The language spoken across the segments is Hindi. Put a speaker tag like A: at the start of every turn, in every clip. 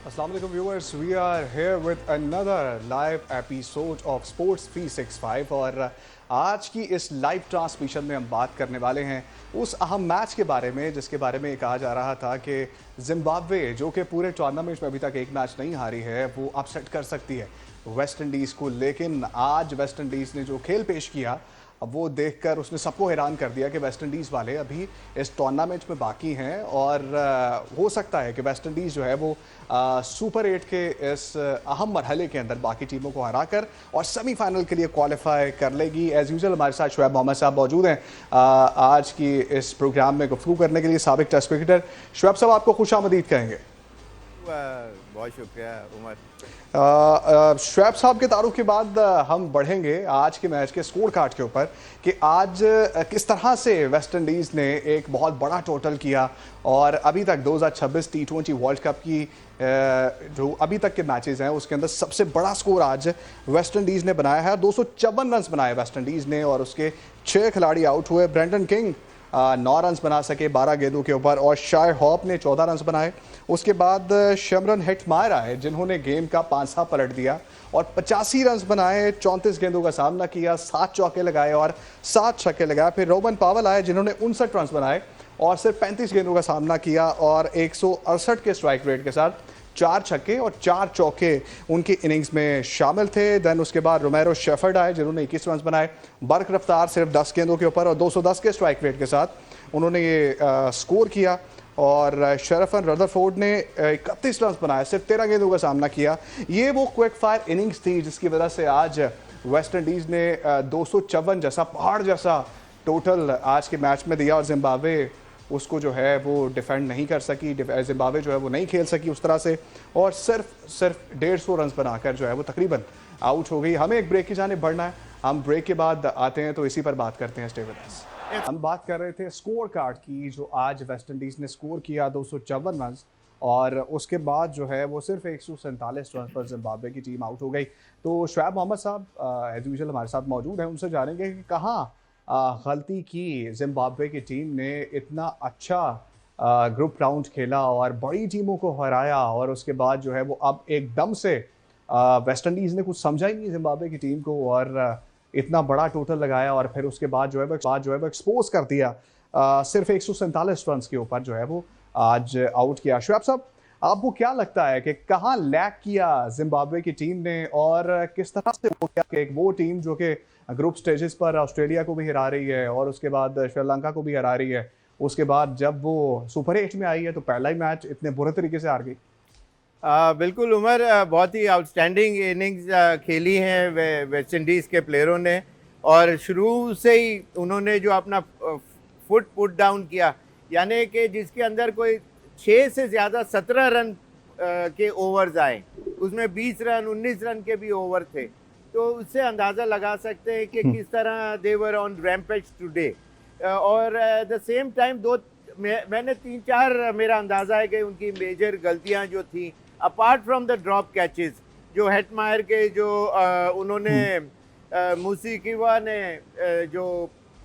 A: Assalamu alaikum viewers, we are here with another live episode of Sports 365 और आज की इस लाइव ट्रांसमिशन में हम बात करने वाले हैं उस अहम मैच के बारे में जिसके बारे में कहा जा रहा था कि जिम्बाब्वे जो कि पूरे टूर्नामेंट में अभी तक एक मैच नहीं हारी है वो अपसेट कर सकती है वेस्ट इंडीज़ को। लेकिन आज वेस्ट इंडीज़ ने जो खेल पेश किया अब वो देखकर उसने सबको हैरान कर दिया कि वेस्ट इंडीज़ वाले अभी इस टूर्नामेंट में बाकी हैं और हो सकता है कि वेस्ट इंडीज़ जो है वो सुपर 8 के इस अहम मरहले के अंदर बाकी टीमों को हराकर और सेमीफाइनल के लिए क्वालिफाई कर लेगी। एज़ यूजुअल हमारे साथ शुएब मोहम्मद साहब मौजूद हैं आज की इस प्रोग्राम में गुफ्तगू करने के लिए। साबिक टेस्ट क्रिकेटर शुएब साहब आपको खुशामदीद कहेंगे।
B: बहुत शुक्रिया उमर।
A: शुएब साहब के तारुफ के बाद हम बढ़ेंगे आज के मैच के स्कोर कार्ड के ऊपर कि आज किस तरह से वेस्ट इंडीज़ ने एक बहुत बड़ा टोटल किया और अभी तक 2026 T20 वर्ल्ड कप की जो अभी तक के मैचेस हैं उसके अंदर सबसे बड़ा स्कोर आज वेस्ट इंडीज़ ने बनाया है। 254 रन बनाए वेस्ट इंडीज़ ने और उसके 6 खिलाड़ी आउट हुए। ब्रेंडन किंग 9 रन बना सके 12 गेंदों के ऊपर और शाय हॉप ने 14 रन बनाए। उसके बाद शमरन हेटमायर आए जिन्होंने गेम का पांसा पलट दिया और 85 रन बनाए, 34 गेंदों का सामना किया, 7 चौके लगाए और 7 छक्के लगाए। फिर रोबन पावल आए जिन्होंने 59 रन बनाए और सिर्फ 35 गेंदों का सामना किया और 168 के स्ट्राइक रेट के साथ 4 छक्के और 4 चौके उनकी इनिंग्स में शामिल थे। देन उसके बाद रोमेरो शेफर्ड आए जिन्होंने 21 रन बनाए। बर्क रफ्तार सिर्फ 10 गेंदों के ऊपर और 210 के स्ट्राइक रेट के साथ उन्होंने ये स्कोर किया और शरफन रदरफोर्ड ने 31 रन बनाए, सिर्फ 13 गेंदों का सामना किया। ये वो क्विक फायर इनिंग्स थी जिसकी वजह से आज वेस्ट इंडीज़ ने 254 जैसा पहाड़ जैसा टोटल आज के मैच में दिया और जिम्बाब्वे उसको जो है वो डिफेंड नहीं कर सकी। जिम्बाब्वे जो है वो नहीं खेल सकी उस तरह से और सिर्फ 150 रन बनाकर जो है वो तकरीबन आउट हो गई। हमें एक ब्रेक की जाने बढ़ना है, हम ब्रेक के बाद आते हैं तो इसी पर बात करते हैं। Stay with us. हम बात कर रहे थे स्कोर कार्ड की जो आज वेस्ट इंडीज़ ने स्कोर किया 254 रन और उसके बाद जो है वो सिर्फ 147 रन पर जिम्बाब्वे की टीम आउट हो गई। तो शुएब मोहम्मद साहब एज यूजुअल हमारे साथ मौजूद हैं, उनसे जानेंगे कि कहाँ गलती की जिम्बाब्वे की टीम ने इतना अच्छा ग्रुप राउंड खेला और बड़ी टीमों को हराया और उसके बाद जो है वो अब एकदम से वेस्ट इंडीज़ ने कुछ समझा ही नहीं जिम्बाब्वे की टीम को और इतना बड़ा टोटल लगाया और फिर उसके बाद जो है वो एक्सपोज कर दिया। सिर्फ 147 रन के ऊपर जो है वो आज आउट किया। शुएब साहब आपको क्या लगता है कि कहाँ लैक किया जिम्बाब्वे की टीम ने और किस तरह से वो क्या कि वो टीम जो कि ग्रुप स्टेजेस पर ऑस्ट्रेलिया को भी हरा रही है और उसके बाद श्रीलंका को भी हरा रही है, उसके बाद जब वो सुपर 8 में आई है तो पहला ही मैच इतने बुरे तरीके से हार गई।
B: बिल्कुल उमर, बहुत ही आउटस्टैंडिंग इनिंग्स खेली हैं वेस्ट इंडीज़ के प्लेयरों ने और शुरू से ही उन्होंने जो अपना फुट पुट डाउन किया, यानी कि जिसके अंदर कोई 6 से ज़्यादा 17 रन के ओवर्स आए, उसमें 20 रन 19 रन के भी ओवर थे, तो उससे अंदाज़ा लगा सकते हैं कि किस तरह दे वर ऑन रैम्पेज टुडे। और एट द सेम टाइम मैंने 3-4 मेरा अंदाज़ा है कि उनकी मेजर गलतियां जो थी apart from the drop catches जो हेटमायर के जो उन्होंने मूसीकीवा ने जो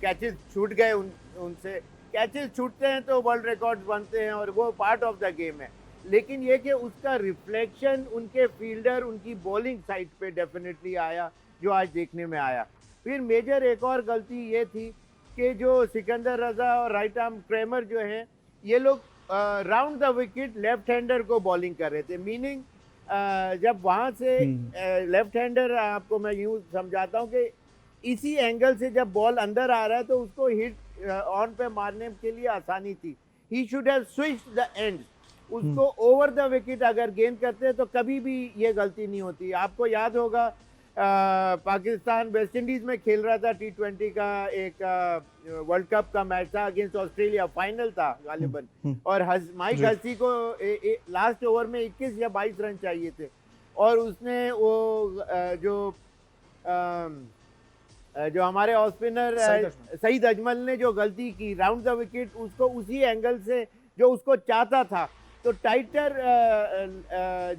B: कैचेस छूट गए उनसे कैचेस छूटते हैं तो वर्ल्ड रिकॉर्ड्स बनते हैं और वो पार्ट ऑफ द गेम है, लेकिन ये कि उसका रिफ्लेक्शन उनके फील्डर उनकी बॉलिंग साइड पे डेफिनेटली आया जो आज देखने में आया। फिर मेजर एक और गलती ये थी कि जो सिकंदर रजा और राइट आर्म क्रेमर जो हैं ये लोग round the wicket left hander को बॉलिंग कर रहे थे, मीनिंग जब वहाँ से लेफ्ट हैंडर, आपको मैं यूँ समझाता हूँ कि इसी एंगल से जब बॉल अंदर आ रहा है तो उसको हिट ऑन पे मारने के लिए आसानी थी। He should have switched the end, उसको ओवर द विकेट अगर गेंद करते हैं तो कभी भी ये गलती नहीं होती। आपको याद होगा पाकिस्तान वेस्ट इंडीज़ में खेल रहा था T20 का एक वर्ल्ड कप का मैच था अगेंस्ट ऑस्ट्रेलिया, फाइनल था गालिबन, और माइक हसी को लास्ट ओवर में 21 या 22 रन चाहिए थे और उसने वो जो हमारे ऑफ स्पिनर सईद अजमल ने जो गलती की राउंड द विकेट, उसको उसी एंगल से जो उसको चाहता था, तो टाइटर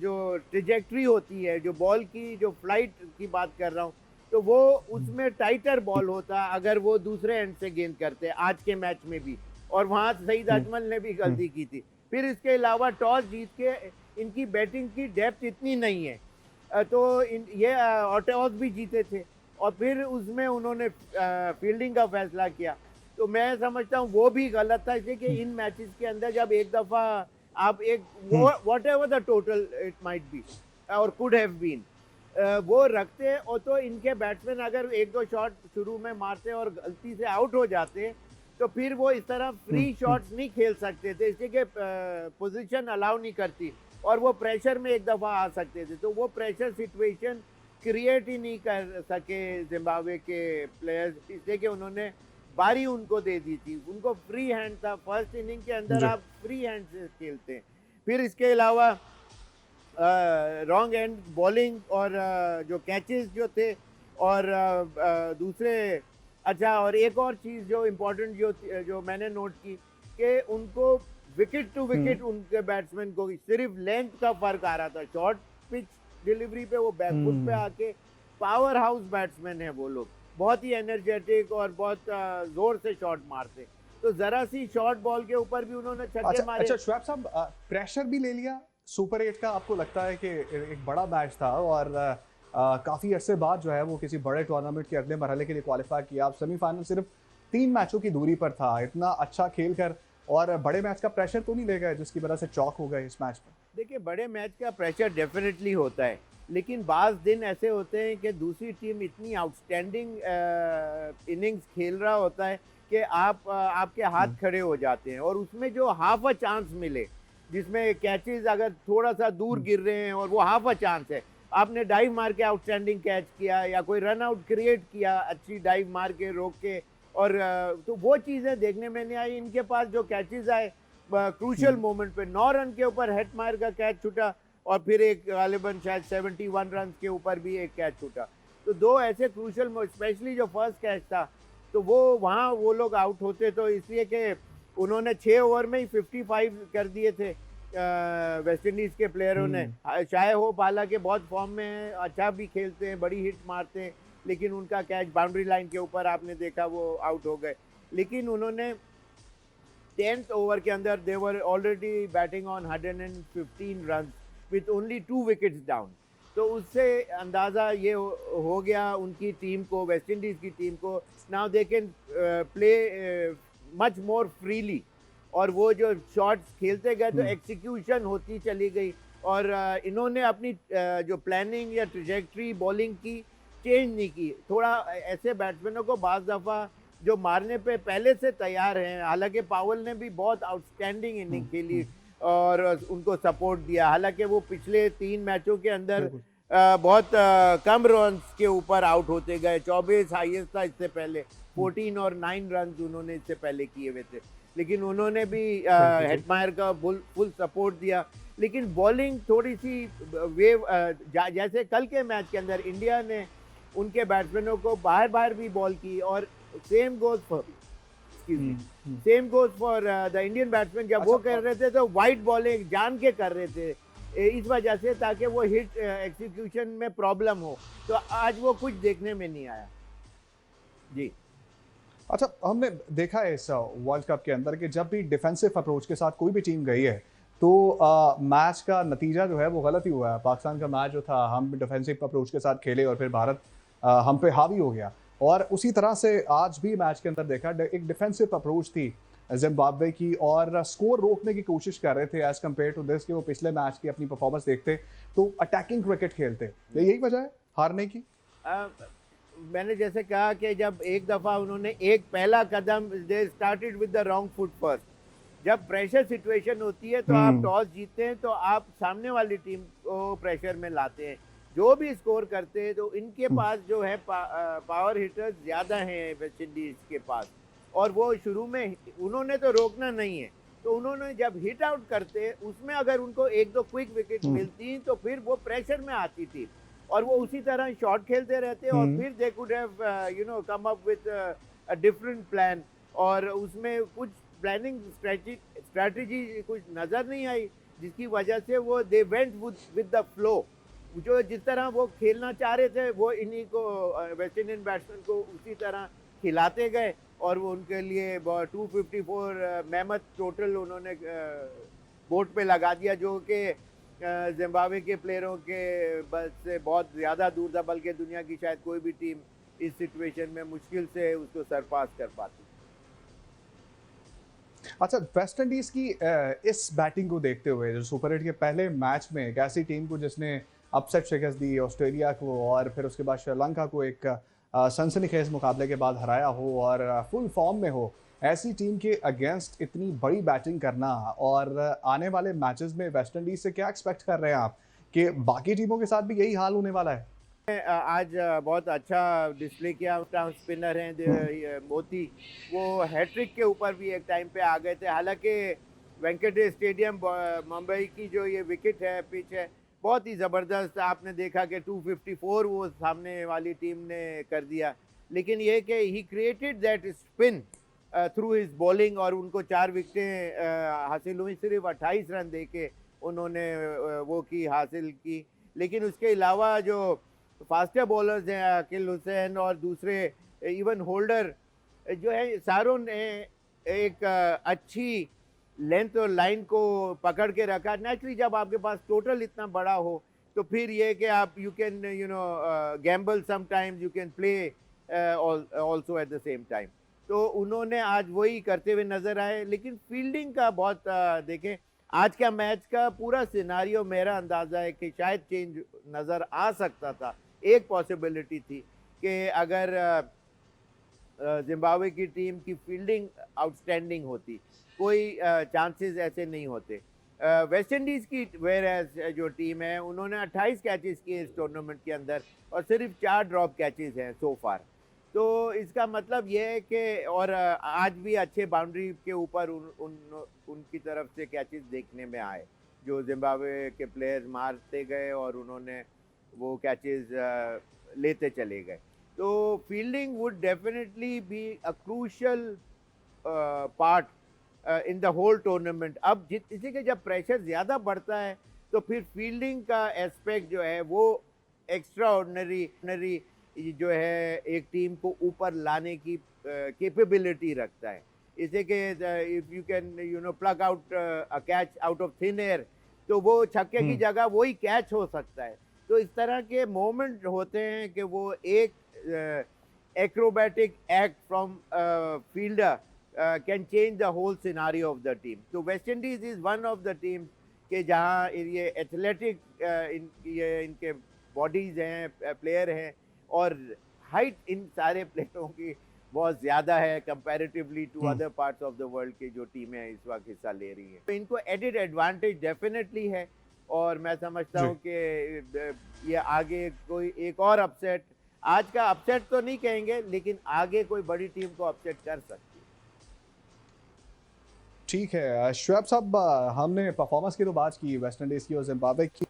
B: जो ट्रिजेक्ट्री होती है, जो बॉल की जो फ्लाइट की बात कर रहा हूँ, तो वो उसमें टाइटर बॉल होता अगर वो दूसरे एंड से गेंद करते आज के मैच में भी, और वहाँ सईद अजमल ने भी गलती की थी। फिर इसके अलावा टॉस जीत के इनकी बैटिंग की डेप्थ इतनी नहीं है। तो ये टॉस भी जीते थे और फिर उसमें उन्होंने फील्डिंग का फैसला किया। तो मैं समझता हूँ वो भी गलत था, इसलिए कि इन मैचेस के अंदर जब एक दफ़ा आप एक what ever the total it might be और कुड हैव बीन वो रखते और तो इनके बैट्समैन अगर एक दो शॉट शुरू में मारते और गलती से आउट हो जाते तो फिर वो इस तरह फ्री शॉट्स नहीं खेल सकते थे, इसलिए कि पोजीशन अलाउ नहीं करती और वो प्रेशर में एक दफ़ा आ सकते थे। तो वो प्रेशर सिचुएशन क्रिएट ही नहीं कर सके जिम्बाब्वे के प्लेयर्स, इसलिए कि उन्होंने बारी उनको दे दी थी। उनको फ्री हैंड था, फर्स्ट इनिंग के अंदर
A: जी।
B: आप फ्री हैंड से खेलते हैं। फिर इसके अलावा रॉन्ग एंड बॉलिंग और जो कैचेस जो थे और दूसरे अच्छा और एक और चीज़ जो इम्पोर्टेंट जो मैंने नोट की कि उनको विकेट टू विकेट उनके बैट्समैन को सिर्फ लेंथ का फर्क आ रहा था। शॉर्ट पिच डिलीवरी पे वो बैकफुट पे आके पावर हाउस बैट्समैन है वो लोग, बहुत ही एनर्जेटिक और बहुत जोर से शॉट मारते। तो जरा सी शॉर्ट बॉल के ऊपर भी उन्होंने छक्के मारे।
A: अच्छा शुएब साहब, प्रेशर भी ले लिया सुपर 8 का। आपको लगता है कि एक बड़ा मैच था और काफ़ी अरसे बाद जो है वो किसी बड़े टूर्नामेंट के अगले मरहले के लिए क्वालिफाई किया। अब सेमीफाइनल सिर्फ 3 मैचों की दूरी पर था, इतना अच्छा खेल कर और बड़े मैच का प्रेशर तो नहीं ले गए जिसकी वजह से चौक हो गए इस मैच में?
B: देखिए बड़े मैच का प्रेशर डेफिनेटली होता है, लेकिन बाज़ दिन ऐसे होते हैं कि दूसरी टीम इतनी आउटस्टैंडिंग इनिंग्स खेल रहा होता है कि आपके हाथ खड़े हो जाते हैं और उसमें जो हाफ अ चांस मिले, जिसमें कैचेस अगर थोड़ा सा दूर गिर रहे हैं और वो हाफ अ चांस है, आपने डाइव मार के आउटस्टैंडिंग कैच किया या कोई रन आउट क्रिएट किया अच्छी डाइव मार के रोक के और तो वो चीज़ें देखने में नहीं आई। इनके पास जो कैचेस आए क्रूशियल मोमेंट पे 9 रन के ऊपर हेटमायर का कैच छूटा और फिर एक गालिबन शायद 71 रन के ऊपर भी एक कैच छूटा। तो दो ऐसे क्रूशियल, स्पेशली जो फर्स्ट कैच था तो वो वहाँ वो लोग आउट होते तो इसलिए कि उन्होंने 6 ओवर में ही 55 कर दिए थे वेस्ट इंडीज़ के प्लेयरों ने। शायद होप हालांकि बहुत फॉर्म में है, अच्छा भी खेलते हैं, बड़ी हिट मारते हैं, लेकिन उनका कैच बाउंड्री लाइन के ऊपर आपने देखा वो आउट हो गए। लेकिन उन्होंने 10th ओवर के अंदर they were already batting on 115 run with only 2 wickets down. तो उससे अंदाज़ा ये हो गया उनकी टीम को, वेस्ट इंडीज़ की टीम को, now they can play much more freely और वो जो शॉट्स खेलते गए तो एक्सिक्यूशन होती चली गई और इन्होंने अपनी जो प्लानिंग या ट्रेजेक्ट्री बॉलिंग की चेंज नहीं की। थोड़ा ऐसे बैट्समैनों को बाज़ दफ़ा जो मारने पे पहले से तैयार हैं, हालांकि पावल ने भी बहुत आउटस्टैंडिंग इनिंग खेली और उनको सपोर्ट दिया, हालांकि वो पिछले 3 मैचों के अंदर बहुत कम रन्स के ऊपर आउट होते गए। 24 हाईएस्ट था इससे पहले, 14 और 9 रन उन्होंने इससे पहले किए हुए थे, लेकिन उन्होंने भी हेटमायर का फुल सपोर्ट दिया। लेकिन बॉलिंग थोड़ी सी वेव जैसे कल के मैच के अंदर इंडिया ने उनके बैट्समैनों को बाहर बाहर भी बॉल की और same goes for the Indian batsman जब वो कर रहे थे तो वाइड बॉलिंग जान के कर रहे थे इस वजह से ताकि वो हिट एग्जीक्यूशन में प्रॉब्लम हो, तो आज वो कुछ देखने में नहीं आया जी।
A: अच्छा, हमने देखा है इस वर्ल्ड कप के अंदर कि जब भी डिफेंसिव अप्रोच के साथ कोई भी टीम गई है तो मैच का नतीजा जो है वो गलत ही हुआ है। पाकिस्तान का मैच जो था, हम डिफेंसिव अप्रोच के साथ खेले और फिर भारत हम पे हावी हो गया। और उसी तरह से आज भी मैच के अंदर देखा एक डिफेंसिव अप्रोच थी जिम्बाब्वे की और स्कोर रोकने की कोशिश कर रहे थे एज कम्पेयर टू दिस कि वो पिछले मैच की अपनी परफॉर्मेंस देखते तो अटैकिंग क्रिकेट खेलते। यही वजह है हारने की?
B: मैंने जैसे कहा कि जब एक दफ़ा उन्होंने एक पहला कदम, they started with the wrong foot first. जब प्रेशर सिचुएशन होती है तो आप टॉस जीतते हैं तो आप सामने वाली टीम को प्रेशर में लाते हैं, जो भी स्कोर करते हैं। तो इनके पास जो है पावर हिटर्स ज़्यादा हैं वेस्ट इंडीज़ के पास, और वो शुरू में उन्होंने तो रोकना नहीं है, तो उन्होंने जब हिट आउट करते उसमें अगर उनको 1-2 क्विक विकेट मिलती तो फिर वो प्रेशर में आती थी और वो उसी तरह शॉट खेलते रहते और फिर they could have come up with a different plan, और उसमें कुछ प्लानिंग स्ट्रैटेजी कुछ नज़र नहीं आई, जिसकी वजह से वो they went with the flow. जो जिस तरह वो खेलना चाह रहे थे वो इन्हीं को वेस्ट इंडियन बैट्समैन को उसी तरह खिलाते गए और वो उनके लिए 254 मेहमत टोटल उन्होंने बोर्ड पे लगा दिया, जो कि जिम्बाब्वे के प्लेयरों के बस से बहुत ज़्यादा दूर था, बल्कि दुनिया की शायद कोई भी टीम इस सिचुएशन में मुश्किल से उसको सरपास कर पाती।
A: अच्छा, वेस्ट इंडीज की इस बैटिंग को देखते हुए जो सुपर 8 के पहले मैच में एक ऐसी टीम को जिसने अपसेट शिकस्त दी ऑस्ट्रेलिया को और फिर उसके बाद श्रीलंका को एक सनसनीखेज मुकाबले के बाद हराया हो और फुल फॉर्म में हो, ऐसी टीम के अगेंस्ट इतनी बड़ी बैटिंग करना और आने वाले मैचेस में वेस्ट इंडीज से क्या एक्सपेक्ट कर रहे हैं आप कि बाकी टीमों के साथ भी यही हाल होने वाला है?
B: आज बहुत अच्छा डिस्प्ले किया, स्टंप स्पिनर हैं ये मोती, वो हैट्रिक के ऊपर भी एक टाइम पे आ गए थे। हालांकि वेंकटेश स्टेडियम मुंबई की जो ये विकेट है, पिच है, बहुत ही ज़बरदस्त। आपने देखा कि 254 वो सामने वाली टीम ने कर दिया, लेकिन ये कि he created that spin through his bowling और उनको 4 विकेटें हासिल हुई, सिर्फ 28 रन दे के उन्होंने वो की हासिल की। लेकिन उसके अलावा जो फास्टर बॉलर्स हैं अकील हुसैन और दूसरे इवन होल्डर जो है, सारों ने एक अच्छी लेंथ और लाइन को पकड़ के रखा। नेचुरली जब आपके पास टोटल इतना बड़ा हो तो फिर ये कि आप you can Gamble sometimes, you can play also at the same time. तो उन्होंने आज वही करते हुए नज़र आए। लेकिन फील्डिंग का बहुत देखें, आज का मैच का पूरा सिनारियो मेरा अंदाज़ा है कि शायद चेंज नज़र आ सकता था। एक पॉसिबिलिटी थी कि अगर जिम्बाब्वे की टीम की फील्डिंग आउटस्टैंडिंग होती, कोई चांसेस ऐसे नहीं होते। वेस्ट इंडीज़ की वेयर जो टीम है, उन्होंने 28 कैचेस किए इस टूर्नामेंट के अंदर और सिर्फ 4 ड्रॉप कैचेस हैं सो फार। तो इसका मतलब ये है कि और आज भी अच्छे बाउंड्री के ऊपर उनकी तरफ से कैचेस देखने में आए, जो जिम्बाब्वे के प्लेयर्स मारते गए और उन्होंने वो कैचेस लेते चले गए। तो fielding would definitely be a crucial part in the whole tournament. अब इसी के जब प्रेशर ज़्यादा बढ़ता है तो फिर फील्डिंग का एस्पेक्ट जो है वो एक्स्ट्रा ऑर्डिनरी जो है एक टीम को ऊपर लाने की कैपेबिलिटी रखता है। इसे कि if you can plug out a catch out of thin air, तो वो छक्के की जगह वही कैच हो सकता है। तो इस तरह के मोमेंट होते हैं कि वो एक acrobatic act from fielder can change the whole scenario of the team. तो West Indies is one of the team के जहाँ ये एथलेटिक इनके बॉडीज़ हैं, प्लेयर हैं, और हाइट इन सारे प्लेयरों की बहुत ज़्यादा है comparatively to other parts of the world के जो टीमें इस वक्त हिस्सा ले रही हैं। तो इनको एडिड एडवांटेज डेफिनेटली है और मैं समझता हूँ कि ये आगे कोई एक और अपसेट, आज का अपसेट तो नहीं कहेंगे, लेकिन आगे कोई बड़ी टीम को अपसेट कर सकती है।
A: ठीक है शुएब साहब, हमने परफॉर्मेंस की तो बात की वेस्ट इंडीज की और जिम्बाब्वे की,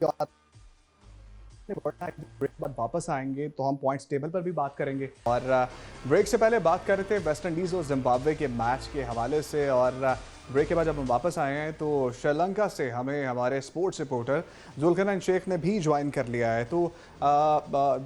A: ब्रेक बाद वापस आएंगे तो हम पॉइंट्स टेबल पर भी बात करेंगे। और ब्रेक से पहले बात कर रहे थे वेस्ट इंडीज़ और जिम्बाब्वे के मैच के हवाले से, और ब्रेक के बाद जब हम वापस आए हैं तो श्रीलंका से हमें हमारे स्पोर्ट्स रिपोर्टर जुल्करनैन शेख ने भी ज्वाइन कर लिया है। तो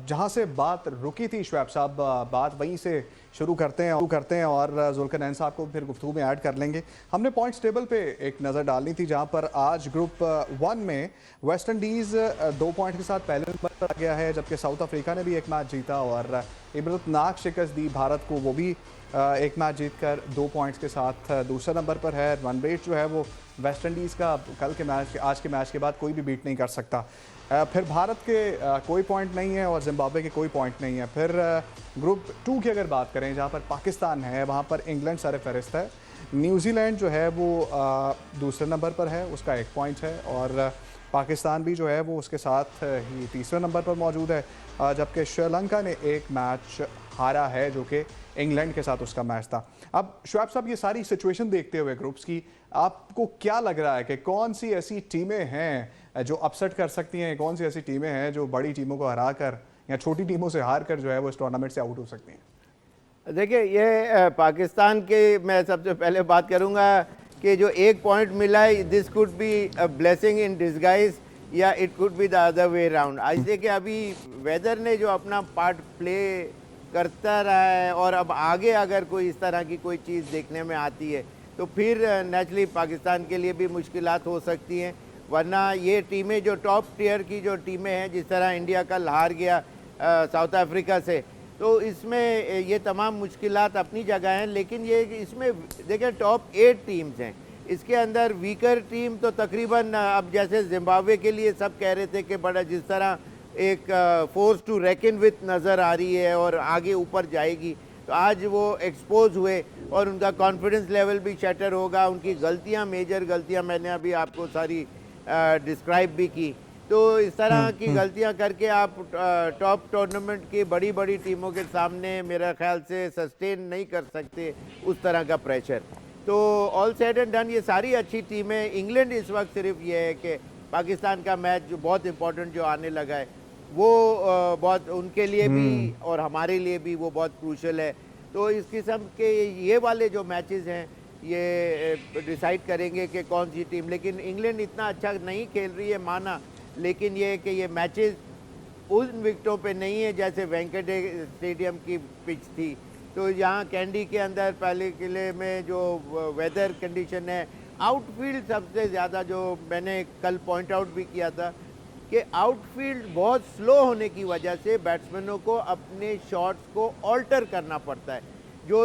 A: जहां से बात रुकी थी शुएब साहब, बात वहीं से शुरू करते हैं और जुल्करनैन साहब को फिर गुफ्तगू में ऐड कर लेंगे। हमने पॉइंट्स टेबल पे एक नज़र डालनी थी, जहां पर आज ग्रुप 1 में वेस्ट इंडीज़ 2 पॉइंट के साथ पहले नंबर पर आ गया है, जबकि साउथ अफ्रीका ने भी एक मैच जीता और इबरतनाक शिकस्त दी भारत को, वो भी एक मैच जीतकर 2 पॉइंट्स के साथ दूसरे नंबर पर है। रन रेट जो है वो वेस्ट इंडीज़ का कल के मैच आज के मैच के बाद कोई भी बीट नहीं कर सकता। फिर भारत के कोई पॉइंट नहीं है और जिम्बाब्वे के कोई पॉइंट नहीं है। फिर ग्रुप 2 की अगर बात करें, जहाँ पर पाकिस्तान है, वहाँ पर इंग्लैंड सर फहरिस्त है, न्यूजीलैंड जो है वो दूसरे नंबर पर है, उसका 1 पॉइंट है, और पाकिस्तान भी जो है वो उसके साथ ही तीसरे नंबर पर मौजूद है, जबकि श्रीलंका ने एक मैच हारा है जो कि इंग्लैंड के साथ उसका मैच था। अब शुएब साहब, ये सारी सिचुएशन देखते हुए ग्रुप्स की, आपको क्या लग रहा है कि कौन सी ऐसी टीमें हैं जो अपसेट कर सकती हैं, कौन सी ऐसी टीमें हैं जो बड़ी टीमों को हरा कर या छोटी टीमों से हार कर जो है वो इस टूर्नामेंट से आउट हो सकती हैं?
B: देखिए, ये पाकिस्तान के मैं सबसे पहले बात करूंगा कि जो 1 पॉइंट मिला है, this could be a blessing in disguise या it could be the other way round. ऐसे कि अभी वेदर ने जो अपना पार्ट प्ले करता रहा है और अब आगे अगर कोई इस तरह की कोई चीज़ देखने में आती है तो फिर नेचुरली पाकिस्तान के लिए भी मुश्किलात हो सकती हैं। वरना ये टीमें जो टॉप टियर की जो टीमें हैं, जिस तरह इंडिया कल हार गया साउथ अफ्रीका से, तो इसमें ये तमाम मुश्किलात अपनी जगह हैं, लेकिन ये इसमें देखिए टॉप 8 टीम्स हैं, इसके अंदर वीकर टीम तो तकरीबन अब जैसे जिम्बाब्वे के लिए सब कह रहे थे कि बड़ा जिस तरह एक फोर्स टू रेकन विथ नज़र आ रही है और आगे ऊपर जाएगी, तो आज वो एक्सपोज हुए और उनका कॉन्फिडेंस लेवल भी शटर होगा, उनकी गलतियां, मेजर गलतियां मैंने अभी आपको सारी डिस्क्राइब भी की। तो इस तरह की गलतियां करके आप टॉप टूर्नामेंट की बड़ी बड़ी टीमों के सामने मेरा ख्याल से सस्टेन नहीं कर सकते उस तरह का प्रेशर। तो ऑल सेड एंड डन ये सारी अच्छी टीमें, इंग्लैंड इस वक्त सिर्फ ये है कि पाकिस्तान का मैच जो बहुत इंपॉर्टेंट जो आने लगा है वो बहुत उनके लिए भी और हमारे लिए भी वो बहुत क्रूशल है। तो इस किस्म के ये वाले जो मैचेस हैं ये डिसाइड करेंगे कि कौन सी टीम, लेकिन इंग्लैंड इतना अच्छा नहीं खेल रही है माना, लेकिन ये कि ये मैचेस उन विकेटों पे नहीं है जैसे वेंकटे स्टेडियम की पिच थी। तो यहाँ कैंडी के अंदर पहले किले में जो वेदर कंडीशन है, आउटफील्ड सबसे ज़्यादा जो मैंने कल पॉइंट आउट भी किया था कि आउटफील्ड बहुत स्लो होने की वजह से बैट्समैनों को अपने शॉट्स को ऑल्टर करना पड़ता है। जो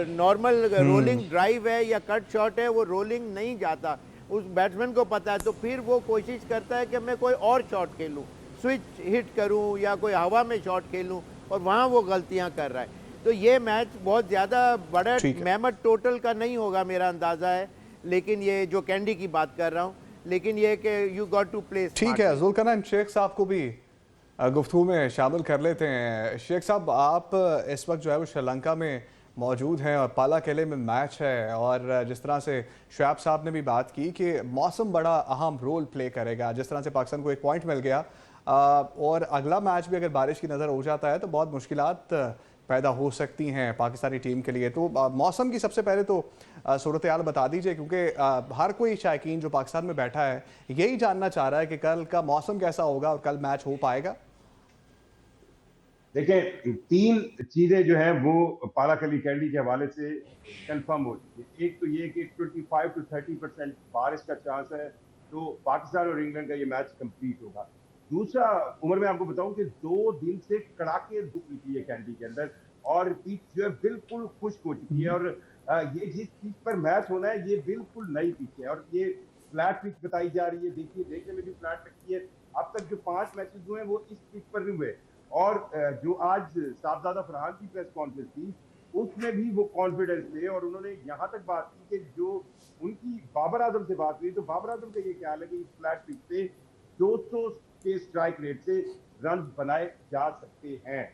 B: नॉर्मल रोलिंग ड्राइव है या कट शॉट है वो रोलिंग नहीं जाता, उस बैट्समैन को पता है, तो फिर वो कोशिश करता है कि मैं कोई और शॉट खेलूं, स्विच हिट करूं या कोई हवा में शॉट खेलूं, और वहाँ वो गलतियां कर रहा है। तो ये मैच बहुत ज़्यादा बड़ा मेहमत टोटल का नहीं होगा मेरा अंदाज़ा है, लेकिन ये जो कैंडी की बात कर रहा हूँ, लेकिन ये कि यू गॉट टू प्ले।
A: ठीक है, जुल्करनैन शेख साहब को भी गुफ्तगू में शामिल कर लेते हैं। शेख साहब, आप इस वक्त जो है वो श्रीलंका में मौजूद हैं और पाला किले में मैच है, और जिस तरह से शुएब साहब ने भी बात की कि मौसम बड़ा अहम रोल प्ले करेगा, जिस तरह से पाकिस्तान को एक पॉइंट मिल गया और अगला मैच भी अगर बारिश की नज़र हो जाता है तो बहुत मुश्किलात पैदा हो सकती हैं पाकिस्तानी टीम के लिए। तो मौसम की सबसे पहले तो सूरत हाल बता दीजिए, क्योंकि हर कोई शायकीन जो पाकिस्तान में बैठा है यही जानना चाह रहा है कि कल का मौसम कैसा होगा और कल मैच हो पाएगा।
C: देखिए, 3 चीजें जो है वो पाला कली कैंडी के हवाले से कंफर्म हो चुकी है। एक तो ये कि 25 to 30% बारिश का चांस है, तो पाकिस्तान और इंग्लैंड का ये मैच कंप्लीट होगा। दूसरा, उमर मैं आपको बताऊं कि 2 दिन से कड़ाके धूप निकली है कैंडी के अंदर और पिच जो है बिल्कुल खुश्क हो चुकी है, और ये जिस पिच पर मैच होना है ये बिल्कुल नई पिच है और ये फ्लैट पिच बताई जा रही है। देखिए, देखने में भी फ्लैट लगती है। अब तक जो 5 मैचेस हुए हैं वो इस पिच पर नहीं हुए, और जो आज साहबजादा फरहान की प्रेस कॉन्फ्रेंस थी उसमें भी वो कॉन्फिडेंस थे, और उन्होंने यहाँ तक बात की कि जो उनकी बाबर आजम से बात हुई तो बाबर आजम का ये ख्याल है कि इस फ्लैट पिच पे 200 के स्ट्राइक रेट से रन बनाए जा सकते हैं।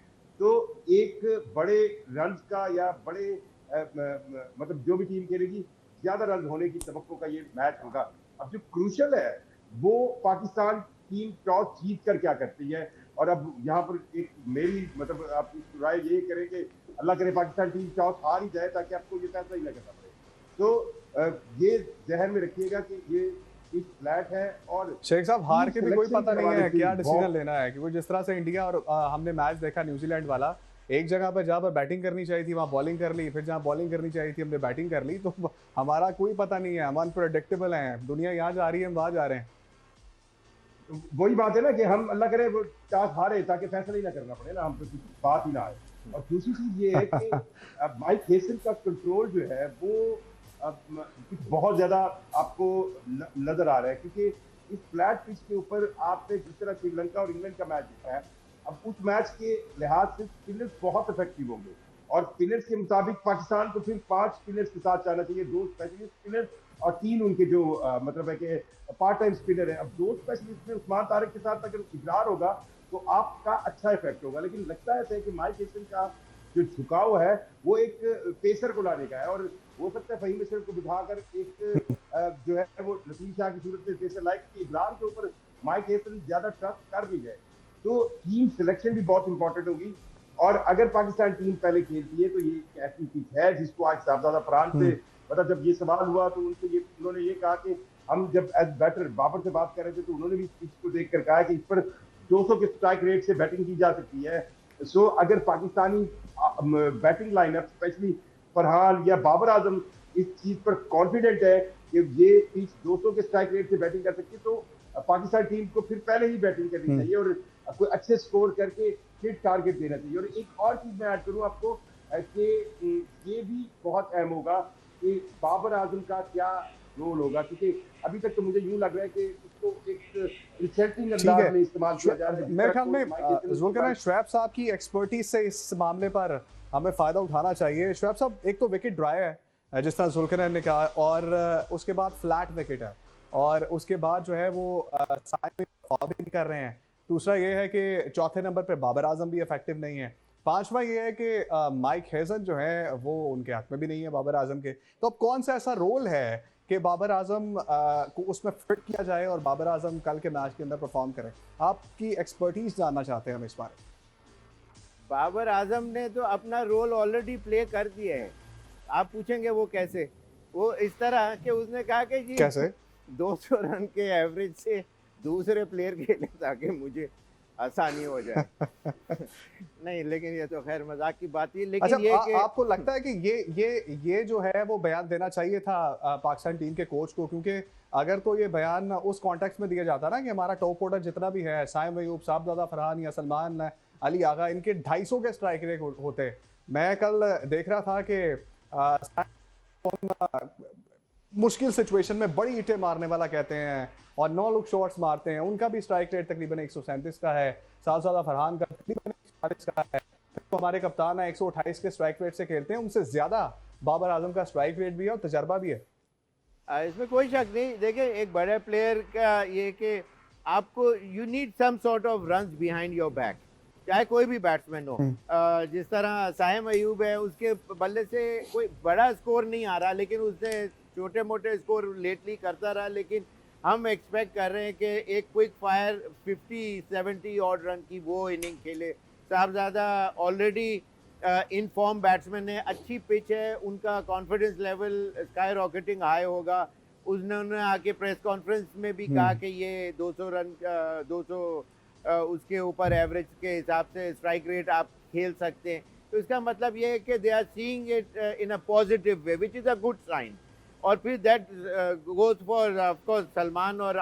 C: तो एक बड़े रन का या बड़े मतलब जो भी टीम खेलेगी ज्यादा रन होने की तवक्को का ये मैच होगा। अब जो क्रूशल है वो पाकिस्तान टीम टॉस जीत कर क्या करती है, और अब यहाँ पर एक मेरी मतलब आप राय ये करें कि अल्लाह करे पाकिस्तान टीम टॉस हार ही जाए ताकि आपको ये फैसला ही ना करना पड़े। तो ये जहन में रखिएगा कि ये एक फ्लैट है, और
A: शेख साहब हार के भी कोई पता नहीं है क्या डिसीजन लेना है, क्योंकि जिस तरह से इंडिया और हमने मैच देखा न्यूजीलैंड वाला, एक जगह पर जहाँ पर बैटिंग करनी चाहिए थी वहाँ बॉलिंग कर ली, फिर जहाँ बॉलिंग करनी चाहिए थी हमने बैटिंग कर ली, तो हमारा कोई पता नहीं है, हम अनप्रेडिक्टेबल हैं, दुनिया यहाँ जा रही है हम वहाँ जा रहे हैं।
C: वही बात है ना कि हम अल्लाह करे वो टॉस हारे ताकि फैसला ही ना करना पड़े ना, हम तो कुछ बात ही ना आए। और दूसरी चीज ये है कि अब माइक हेसन का कंट्रोल जो है वो अब कुछ बहुत ज्यादा आपको नजर आ रहा है, क्योंकि इस फ्लैट पिच के ऊपर आपने जिस तरह श्रीलंका और इंग्लैंड का मैच देखा है, अब उस मैच के लिहाज से स्पिनर्स बहुत इफेक्टिव होंगे, और स्पिनर्स के मुताबिक पाकिस्तान को फिर 5 स्पिनर्स के साथ जाना चाहिए, 2 स्पेशलिस्ट स्पिनर्स और 3 उनके जो मतलब है कि पार्ट टाइम स्पिनर है। अब 2 स्पेशलिस्ट में उस्मान तारिक के साथ अगर इकरार होगा तो आपका अच्छा इफेक्ट होगा, लेकिन लगता है कि माइक हेसन का जो झुकाव है वो एक पेसर को लाने का है, और हो सकता है फहीम अशरफ को बिठाकर एक जो है वो नसीम शाह की सूरत में पेसर लाइक की इब्रार के ऊपर माइक हेसन ज्यादा ट्रस्ट कर भी जाए, तो टीम सिलेक्शन भी बहुत इंपॉर्टेंट होगी। और अगर पाकिस्तान टीम पहले खेलती है तो ये ऐसी पिच है जिसको आज साहबजादा फरहान से मतलब जब ये सवाल हुआ तो उन्होंने ये कहा कि हम जब एज बैटर बाबर से बात कर रहे थे तो उन्होंने भी इस पिच को देखकर कहा कि इस पर 200 के स्ट्राइक रेट से बैटिंग की जा सकती है। सो अगर Pakistani batting lineup specially Farhan या बाबर आजम इस चीज पर कॉन्फिडेंट है कि ये पिच 200 के स्ट्राइक रेट से बैटिंग कर सकती है, तो पाकिस्तान टीम को फिर पहले ही बैटिंग करनी चाहिए और कोई अच्छे स्कोर करके फिर टारगेट देना चाहिए। और एक और चीज मैं ऐड करूं आपको कि ये भी बहुत अहम होगा कि बाबर आजम का क्या रोल होगा, क्योंकि अभी तक तो मुझे यूं लग रहा है कि उसको एक इंसल्टिंग अंदाज में इस्तेमाल किया जा रहा है।
A: मेरे ख्याल में जुल्करनैन शुएब साहब की एक्सपर्टीज से इस मामले पर हमें फायदा उठाना चाहिए। शुएब साहब, एक तो विकेट ड्राई है जिस तरह जुल्करनैन ने कहा, और उसके बाद फ्लैट विकेट है, और उसके बाद जो है वो साइड में परफॉर्म कर रहे हैं। दूसरा ये है कि चौथे नंबर पे बाबर आजम भी इफेक्टिव नहीं है। पांचवा ये है कि माइक हेजन जो है वो उनके हक में भी नहीं है बाबर आजम के। तो अब कौन सा ऐसा रोल है कि बाबर आजम को उसमें फिट किया जाए और बाबर आजम कल के मैच के अंदर परफॉर्म करें? आपकी एक्सपर्टीज जानना चाहते हैं हम इस बारे।
B: बाबर आजम ने तो अपना रोल ऑलरेडी प्ले कर दिया है। आप पूछेंगे वो कैसे? वो इस तरह कि उसने कहा कि जी
A: कैसे
B: 200 रन के एवरेज से दूसरे प्लेयर खेले ताकि मुझे आसानी हो जाए। नहीं, लेकिन ये तो खैर मजाक की बात है। लेकिन
A: अच्छा,
B: ये कि
A: आपको लगता है कि ये जो है वो बयान देना चाहिए था पाकिस्तान टीम के कोच को? क्योंकि अगर तो ये बयान उस कॉन्टेक्स्ट में दिया जाता ना कि हमारा टॉप ऑर्डर जितना भी है, साइम अयूब, साहबजादा फरहान या सलमान अली आगा, इनके 250 के स्ट्राइक रेट होते। मैं कल देख रहा था कि मुश्किल सिचुएशन में बड़ी इटे मारने वाला कहते हैं और 9 लुक शॉट्स मारते हैं, उनका भी स्ट्राइक रेट तकरीबन 137 का है। साहबजादा फरहान का तकरीबन 140 का है। तो हमारे कप्तान है 128 के स्ट्राइक रेट से खेलते हैं, उनसे ज्यादा बाबर आजम का स्ट्राइक रेट भी है और तजर्बा भी है।
B: इसमें कोई शक नहीं। देखिए, एक बड़े प्लेयर का ये कि आपको you need some sort of runs behind your back, चाहे कोई भी बैट्समैन हो। जिस तरह साहिम अयूब है, उसके बल्ले से कोई बड़ा स्कोर नहीं आ रहा, लेकिन उसने छोटे मोटे स्कोर लेटली करता रहा। लेकिन हम एक्सपेक्ट कर रहे हैं कि एक क्विक फायर 50-70 ऑड रन की वो इनिंग खेले। साहबजादा ऑलरेडी इन फॉर्म बैट्समैन है, अच्छी पिच है, उनका confidence level sky rocketing high होगा। उन्होंने आके प्रेस कॉन्फ्रेंस में भी कहा कि ये 200 रन 200 उसके ऊपर एवरेज के हिसाब से स्ट्राइक रेट आप खेल सकते हैं। तो इसका मतलब ये है कि they are seeing it in a positive way, which is a good sign. और फिर that goes for of course Salman और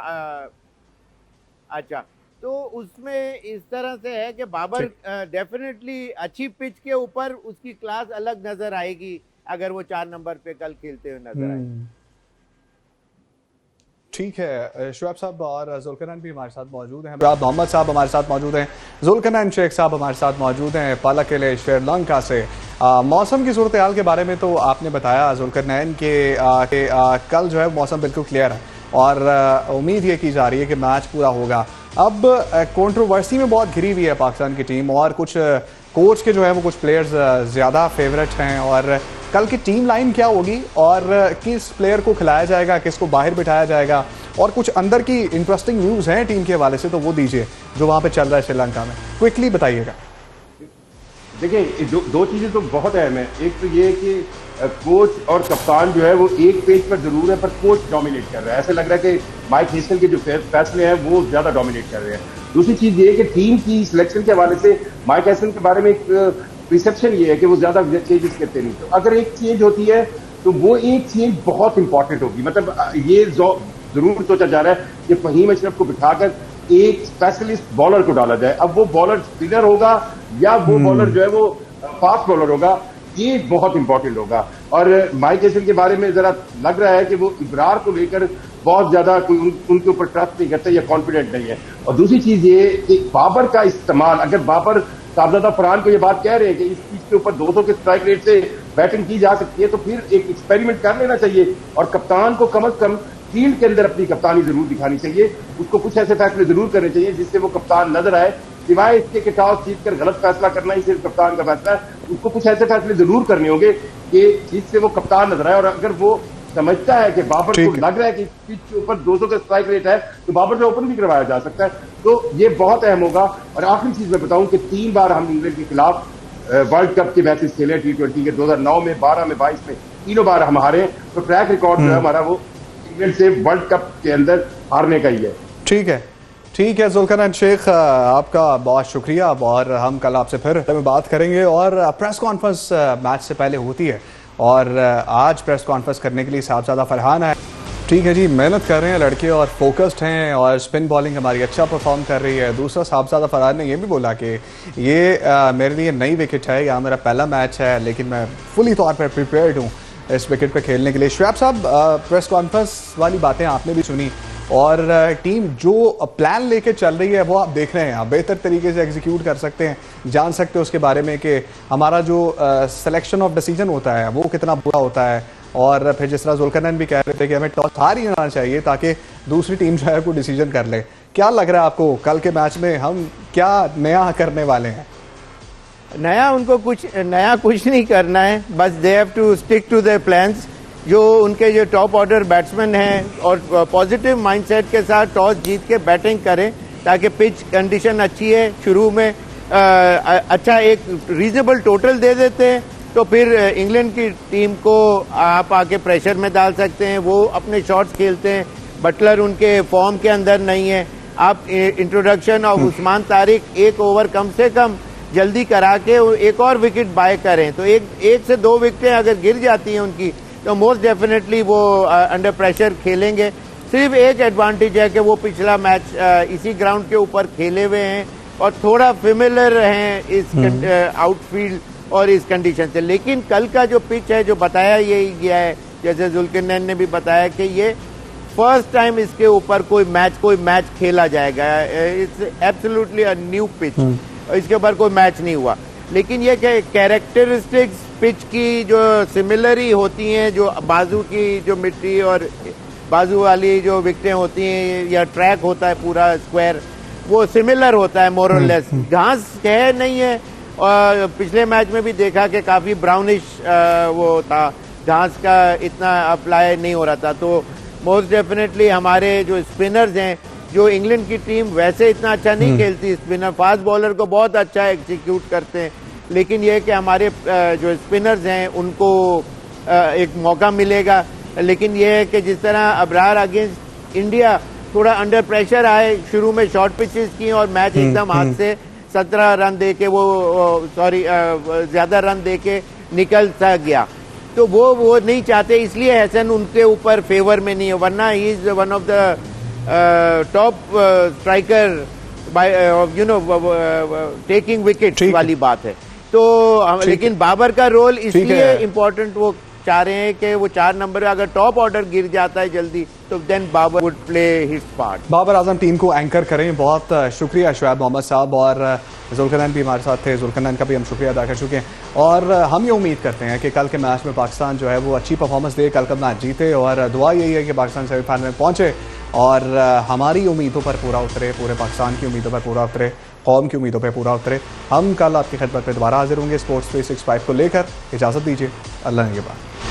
B: अच्छा, तो उसमें इस तरह से है कि बाबर डेफिनेटली अच्छी पिच के ऊपर उसकी क्लास अलग नजर आएगी अगर वो 4 नंबर पे कल खेलते हुए नजर आए।
A: ठीक है, शुएब साहब और जुल्करनैन भी हमारे साथ मौजूद हैं, मोहम्मद साहब हमारे साथ मौजूद हैं, जुल्करनैन शेख साहब हमारे साथ मौजूद हैं पालाकेले श्रीलंका से। मौसम की सूरत हाल के बारे में तो आपने बताया जुल्करनैन के कल जो है मौसम बिल्कुल क्लियर है और उम्मीद ये की जा रही है कि मैच पूरा होगा। अब कंट्रोवर्सी में बहुत घिरी हुई है पाकिस्तान की टीम और कुछ कोच के जो है वो कुछ प्लेयर्स ज़्यादा फेवरेट हैं, और कल की टीम लाइन क्या होगी और किस प्लेयर को खिलाया जाएगा, किसको बाहर बिठाया जाएगा, और कुछ अंदर की इंटरेस्टिंग न्यूज़ हैं टीम के हवाले से, तो वो दीजिए जो वहाँ पे चल रहा है श्रीलंका में, क्विकली बताइएगा।
C: देखिए, दो चीज़ें तो बहुत अहम है। एक तो ये कि कोच और कप्तान जो है वो एक पेज पर जरूर है, पर कोच डोमिनेट कर रहा है। ऐसे लग रहा है कि माइक हेसल के जो फैसले हैं वो ज्यादा डोमिनेट कर रहे हैं। दूसरी चीज ये कि टीम की सिलेक्शन के हवाले से माइक हेसल के बारे में एक रिसेप्शन ये है कि वो ज्यादा चेंजेस करते नहीं। तो अगर एक चेंज होती है तो वो एक चेंज बहुत इंपॉर्टेंट होगी। मतलब ये जरूर सोचा जा रहा है कि फहीम अशरफ को बिठाकर एक स्पेशलिस्ट बॉलर को डाला जाए। अब वो बॉलर स्पिनर होगा या वो बॉलर जो है वो फास्ट बॉलर होगा, ये बहुत इंपॉर्टेंट होगा। और माइक हेसल के बारे में जरा लग रहा है कि वो इब्रार को लेकर बहुत ज्यादा उनके ऊपर ट्रस्ट नहीं करते या कॉन्फिडेंट नहीं है। और दूसरी चीज ये कि बाबर का इस्तेमाल, अगर बाबर साहबजादा फरहान को ये बात कह रहे हैं कि इस पिच के ऊपर 200 के स्ट्राइक रेट से बैटिंग की जा सकती है, तो फिर एक एक्सपेरिमेंट कर लेना चाहिए और कप्तान को कम से कम फील्ड के अंदर अपनी कप्तानी जरूर दिखानी चाहिए। उसको कुछ ऐसे फैसले जरूर करने चाहिए जिससे वो कप्तान नजर आए, सिवाय इसके कि टॉस जीतकर गलत फैसला करना ही सिर्फ कप्तान का फैसला है। उसको कुछ ऐसे फैसले जरूर करने होंगे कि जिससे वो कप्तान नजर आए। और अगर वो समझता है कि बाबर को लग रहा है कि पिच के ऊपर 200 का स्ट्राइक रेट है, तो बाबर से ओपन भी करवाया जा सकता है। तो ये बहुत अहम होगा। और आखिरी चीज मैं बताऊं कि 3 बार हम इंग्लैंड के खिलाफ वर्ल्ड कप के मैचेस खेले T20 के, 2009 में, 12 में, 22 में, तीनों बार हम हारे। तो ट्रैक रिकॉर्ड जो है हमारा वो इंग्लैंड से वर्ल्ड कप के अंदर हारने का ही है।
A: ठीक है जुल्करनैन शेख, आपका बहुत शुक्रिया और हम कल आपसे फिर बात करेंगे। और प्रेस कॉन्फ्रेंस मैच से पहले होती है और आज प्रेस कॉन्फ्रेंस करने के लिए साहबजादा फरहान है। ठीक है जी, मेहनत कर रहे हैं लड़के और फोकस्ड हैं और स्पिन बॉलिंग हमारी अच्छा परफॉर्म कर रही है। दूसरा साहबजादा फराज ने ये भी बोला कि ये मेरे लिए नई विकेट है, यहाँ मेरा पहला मैच है, लेकिन मैं फुली तौर पर प्रिपेयर्ड हूँ इस विकेट पे खेलने के लिए। शुएब साहब, प्रेस कॉन्फ्रेंस वाली बातें आपने भी सुनी और टीम जो प्लान लेके चल रही है वो आप देख रहे हैं, आप बेहतर तरीके से एग्जीक्यूट कर सकते हैं, जान सकते हो उसके बारे में कि हमारा जो सिलेक्शन ऑफ डिसीजन होता है वो कितना बुरा होता है। और फिर जिस तरह जुल्करनैन भी कह रहे थे कि हमें टॉस हार ही जाना चाहिए ताकि दूसरी टीम जो है कोई डिसीजन कर ले। क्या लग रहा है आपको कल के मैच में हम क्या नया करने वाले हैं?
B: नया उनको कुछ नहीं करना है, बस they have to stick to their plans. जो उनके जो टॉप ऑर्डर बैट्समैन हैं और पॉजिटिव माइंडसेट के साथ टॉस जीत के बैटिंग करें ताकि पिच कंडीशन अच्छी है, शुरू में अच्छा एक रीजनेबल टोटल दे देते हैं तो फिर इंग्लैंड की टीम को आप आके प्रेशर में डाल सकते हैं। वो अपने शॉट्स खेलते हैं, बटलर उनके फॉर्म के अंदर नहीं है। आप इंट्रोडक्शन ऑफ उस्मान तारिक एक ओवर कम से कम जल्दी करा के एक और विकेट बाय करें तो एक से दो विकेटें अगर गिर जाती हैं उनकी तो मोस्ट डेफिनेटली वो अंडर प्रेशर खेलेंगे। सिर्फ एक एडवांटेज है कि वो पिछला मैच इसी ग्राउंड के ऊपर खेले हुए हैं और थोड़ा फेमिलियर हैं इस आउटफील्ड और इस कंडीशन से। लेकिन कल का जो पिच है जो बताया ये गया है, जैसे जुल्करनैन ने भी बताया कि ये फर्स्ट टाइम इसके ऊपर कोई मैच खेला जाएगा। It's absolutely a new pitch, इसके ऊपर कोई मैच नहीं हुआ। लेकिन ये कैरेक्टरिस्टिक्स पिच की जो सिमिलर ही होती हैं, जो बाजू की जो मिट्टी और बाजू वाली जो विकेटें होती हैं या ट्रैक होता है पूरा स्क्वायर, वो सिमिलर होता है मोर और लेस। घास है नहीं है और पिछले मैच में भी देखा कि काफी ब्राउनिश वो था, घास का इतना अप्लाई नहीं हो रहा था। तो मोस्ट डेफिनेटली हमारे जो स्पिनर्स हैं, जो इंग्लैंड की टीम वैसे इतना अच्छा नहीं खेलती, स्पिनर फास्ट बॉलर को बहुत अच्छा एग्जीक्यूट करते हैं, लेकिन ये कि हमारे जो स्पिनर्स हैं उनको एक मौका मिलेगा। लेकिन ये है कि जिस तरह अबरार अगेंस्ट इंडिया थोड़ा अंडर प्रेशर आए, शुरू में शॉर्ट पिचेस की और मैच एकदम हाथ से 17 रन दे के ज्यादा रन दे के निकल सा गया, तो वो नहीं चाहते, इसलिए हसन उनके ऊपर फेवर में नहीं है। वरना he is one of the top striker by taking wicket वाली बात है। तो लेकिन बाबर का रोल इसलिए इम्पोर्टेंट वो चाह रहे हैं कि वो 4 नंबर अगर टॉप ऑर्डर गिर जाता है जल्दी तो then Babar would play his part.
A: Babar Azam team को एंकर करें। बहुत शुक्रिया शुएब मोहम्मद साहब, और जुल्करनैन भी हमारे साथ थे, जुल्करनैन का भी हम शुक्रिया अदा कर चुके हैं। और हम ये उम्मीद करते हैं कि कल के मैच में पाकिस्तान जो है वो अच्छी परफॉर्मेंस दे, कल का मैच जीते, और दुआ यही है कि पाकिस्तान सेमीफाइनल में पहुंचे और हमारी उम्मीदों पर पूरा उतरे, पूरे पाकिस्तान की उम्मीदों पर पूरा उतरे, कौम की उम्मीदों पर पूरा उतरे। हम कल आपकी खिदमत में दोबारा हाजिर होंगे स्पोर्ट्स 365 को लेकर। इजाज़त दीजिए, अल्लाह ने के बाद।